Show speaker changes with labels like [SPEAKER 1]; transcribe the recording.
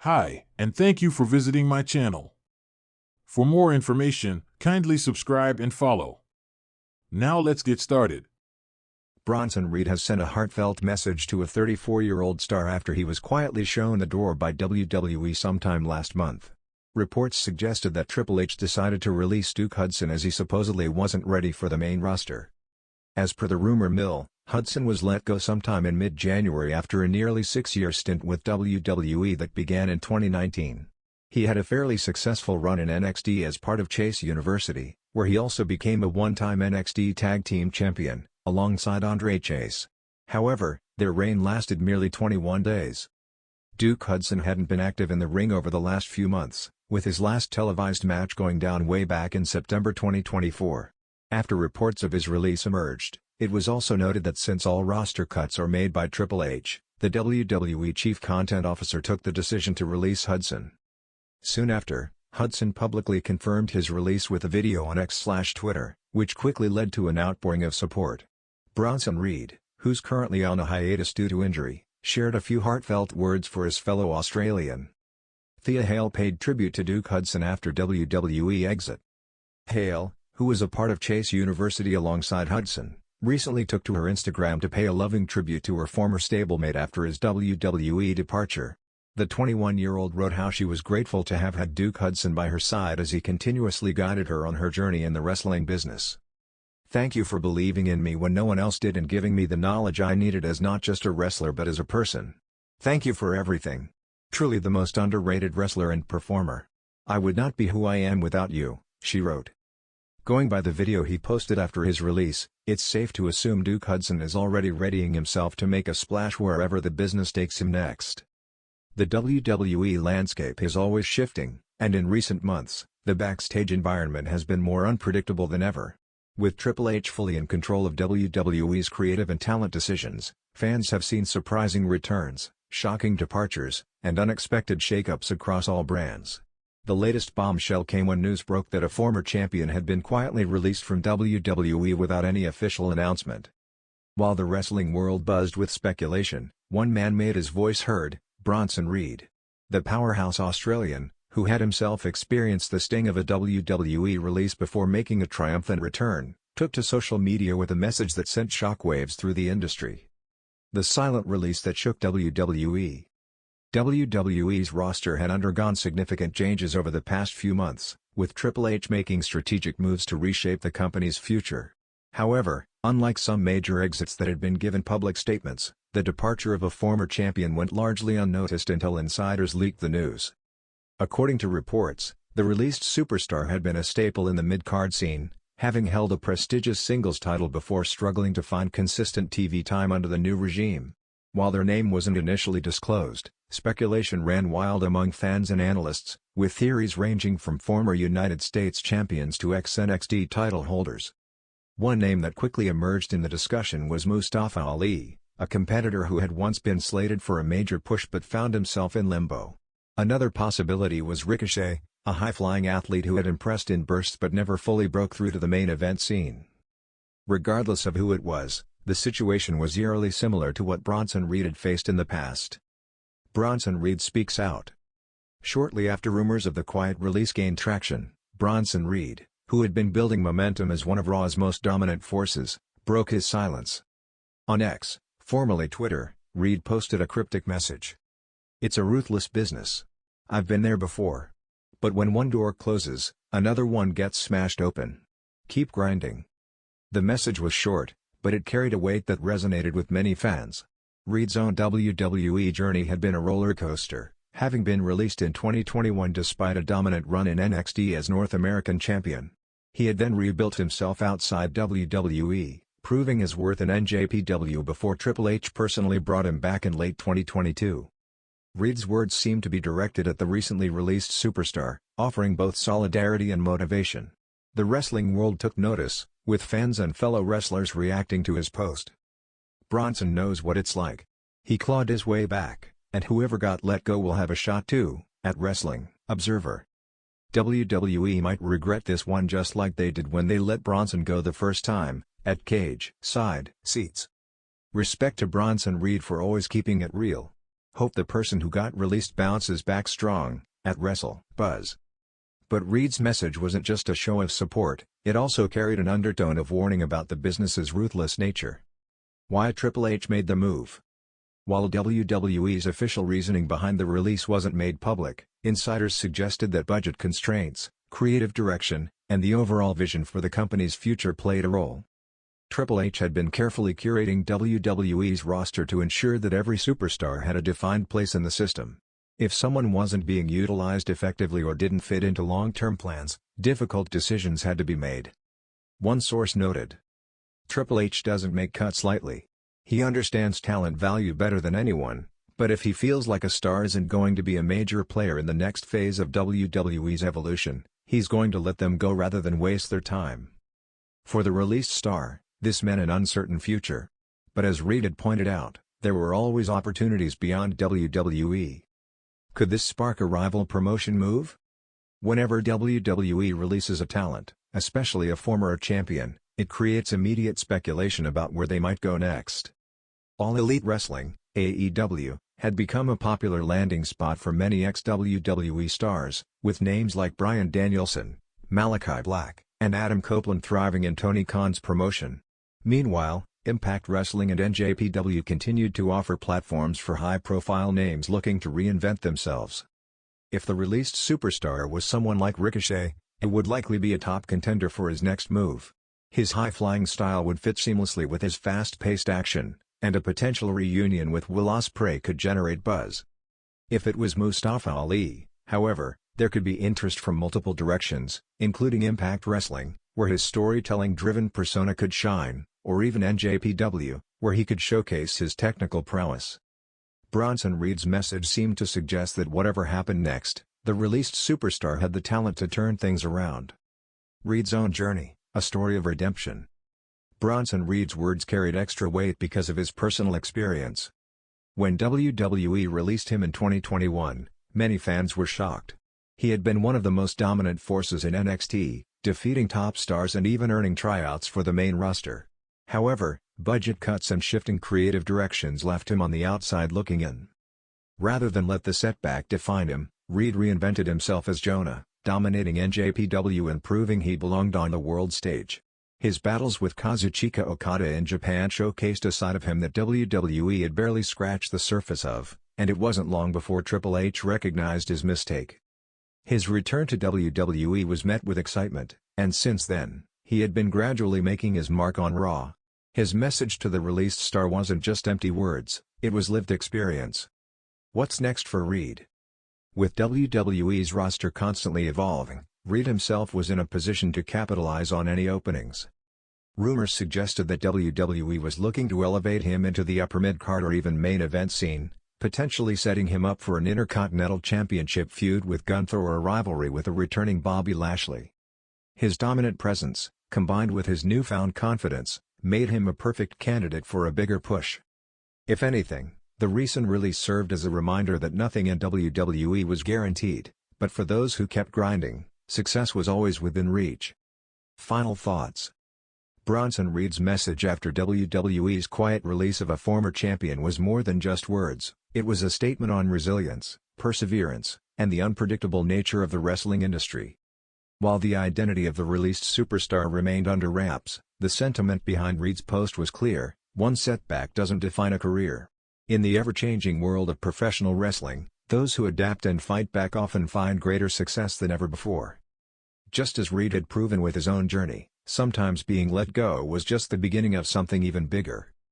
[SPEAKER 1] Hi, and thank you for visiting my channel. For more information, kindly subscribe and follow. Now let's get started.
[SPEAKER 2] Bronson Reed has sent a heartfelt message to a 34-year-old star after he was quietly shown the door by WWE sometime last month. Reports suggested that Triple H decided to release Duke Hudson as he supposedly wasn't ready for the main roster. As per the rumor mill, Hudson was let go sometime in mid-January after a nearly 6-year stint with WWE that began in 2019. He had a fairly successful run in NXT as part of Chase University, where he also became a one-time NXT Tag Team Champion, alongside Andre Chase. However, their reign lasted merely 21 days. Duke Hudson hadn't been active in the ring over the last few months, with his last televised match going down way back in September 2024. After reports of his release emerged, it was also noted that since all roster cuts are made by Triple H, the WWE Chief Content Officer took the decision to release Hudson. Soon after, Hudson publicly confirmed his release with a video on X/Twitter, which quickly led to an outpouring of support. Bronson Reed, who's currently on a hiatus due to injury, shared a few heartfelt words for his fellow Australian. Thea Hale paid tribute to Duke Hudson after WWE exit. Hale, who was a part of Chase University alongside Hudson, recently took to her Instagram to pay a loving tribute to her former stablemate after his WWE departure. The 21-year-old wrote how she was grateful to have had Duke Hudson by her side as he continuously guided her on her journey in the wrestling business. "Thank you for believing in me when no one else did and giving me the knowledge I needed as not just a wrestler but as a person. Thank you for everything. Truly the most underrated wrestler and performer. I would not be who I am without you," she wrote. Going by the video he posted after his release, it's safe to assume Duke Hudson is already readying himself to make a splash wherever the business takes him next. The WWE landscape is always shifting, and in recent months, the backstage environment has been more unpredictable than ever. With Triple H fully in control of WWE's creative and talent decisions, fans have seen surprising returns, shocking departures, and unexpected shakeups across all brands. The latest bombshell came when news broke that a former champion had been quietly released from WWE without any official announcement. While the wrestling world buzzed with speculation, one man made his voice heard: Bronson Reed. The powerhouse Australian, who had himself experienced the sting of a WWE release before making a triumphant return, took to social media with a message that sent shockwaves through the industry. The silent release that shook WWE. WWE's roster had undergone significant changes over the past few months, with Triple H making strategic moves to reshape the company's future. However, unlike some major exits that had been given public statements, the departure of a former champion went largely unnoticed until insiders leaked the news. According to reports, the released superstar had been a staple in the mid-card scene, having held a prestigious singles title before struggling to find consistent TV time under the new regime. While their name wasn't initially disclosed, speculation ran wild among fans and analysts, with theories ranging from former United States champions to ex-NXT title holders. One name that quickly emerged in the discussion was Mustafa Ali, a competitor who had once been slated for a major push but found himself in limbo. Another possibility was Ricochet, a high-flying athlete who had impressed in bursts but never fully broke through to the main event scene. Regardless of who it was, the situation was eerily similar to what Bronson Reed had faced in the past. Bronson Reed speaks out. Shortly after rumors of the quiet release gained traction, Bronson Reed, who had been building momentum as one of Raw's most dominant forces, broke his silence. On X, formerly Twitter, Reed posted a cryptic message. "It's a ruthless business. I've been there before. But when one door closes, another one gets smashed open. Keep grinding." The message was short, but it carried a weight that resonated with many fans. Reed's own WWE journey had been a roller coaster, having been released in 2021 despite a dominant run in NXT as North American Champion. He had then rebuilt himself outside WWE, proving his worth in NJPW before Triple H personally brought him back in late 2022. Reed's words seemed to be directed at the recently released superstar, offering both solidarity and motivation. The wrestling world took notice, with fans and fellow wrestlers reacting to his post. Bronson knows what it's like. He clawed his way back, and whoever got let go will have a shot too, at Wrestling Observer. WWE might regret this one just like they did when they let Bronson go the first time, at Cage Side Seats. Respect to Bronson Reed for always keeping it real. Hope the person who got released bounces back strong, at WrestleBuzz. But Reed's message wasn't just a show of support, it also carried an undertone of warning about the business's ruthless nature. Why Triple H made the move. While WWE's official reasoning behind the release wasn't made public, insiders suggested that budget constraints, creative direction, and the overall vision for the company's future played a role. Triple H had been carefully curating WWE's roster to ensure that every superstar had a defined place in the system. If someone wasn't being utilized effectively or didn't fit into long-term plans, difficult decisions had to be made. One source noted, "Triple H doesn't make cuts lightly. He understands talent value better than anyone, but if he feels like a star isn't going to be a major player in the next phase of WWE's evolution, he's going to let them go rather than waste their time." For the released star, this meant an uncertain future. But as Reed had pointed out, there were always opportunities beyond WWE. Could this spark a rival promotion move? Whenever WWE releases a talent, especially a former champion, it creates immediate speculation about where they might go next. All Elite Wrestling, AEW, had become a popular landing spot for many ex-WWE stars, with names like Bryan Danielson, Malachi Black, and Adam Copeland thriving in Tony Khan's promotion. Meanwhile, Impact Wrestling and NJPW continued to offer platforms for high-profile names looking to reinvent themselves. If the released superstar was someone like Ricochet, it would likely be a top contender for his next move. His high-flying style would fit seamlessly with his fast-paced action, and a potential reunion with Will Ospreay could generate buzz. If it was Mustafa Ali, however, there could be interest from multiple directions, including Impact Wrestling, where his storytelling-driven persona could shine, or even NJPW, where he could showcase his technical prowess. Bronson Reed's message seemed to suggest that whatever happened next, the released superstar had the talent to turn things around. Reed's own journey, a story of redemption. Bronson Reed's words carried extra weight because of his personal experience. When WWE released him in 2021, many fans were shocked. He had been one of the most dominant forces in NXT, defeating top stars and even earning tryouts for the main roster. However, budget cuts and shifting creative directions left him on the outside looking in. Rather than let the setback define him, Reed reinvented himself as Jonah, dominating NJPW and proving he belonged on the world stage. His battles with Kazuchika Okada in Japan showcased a side of him that WWE had barely scratched the surface of, and it wasn't long before Triple H recognized his mistake. His return to WWE was met with excitement, and since then, he had been gradually making his mark on Raw. His message to the released star wasn't just empty words, it was lived experience. What's next for Reed? With WWE's roster constantly evolving, Reed himself was in a position to capitalize on any openings. Rumors suggested that WWE was looking to elevate him into the upper mid-card or even main event scene, potentially setting him up for an Intercontinental Championship feud with Gunther or a rivalry with a returning Bobby Lashley. His dominant presence, combined with his newfound confidence, made him a perfect candidate for a bigger push. If anything, the recent release served as a reminder that nothing in WWE was guaranteed, but for those who kept grinding, success was always within reach. Final thoughts. Bronson Reed's message after WWE's quiet release of a former champion was more than just words, it was a statement on resilience, perseverance, and the unpredictable nature of the wrestling industry. While the identity of the released superstar remained under wraps, the sentiment behind Reed's post was clear: one setback doesn't define a career. In the ever-changing world of professional wrestling, those who adapt and fight back often find greater success than ever before. Just as Reed had proven with his own journey, sometimes being let go was just the beginning of something even bigger.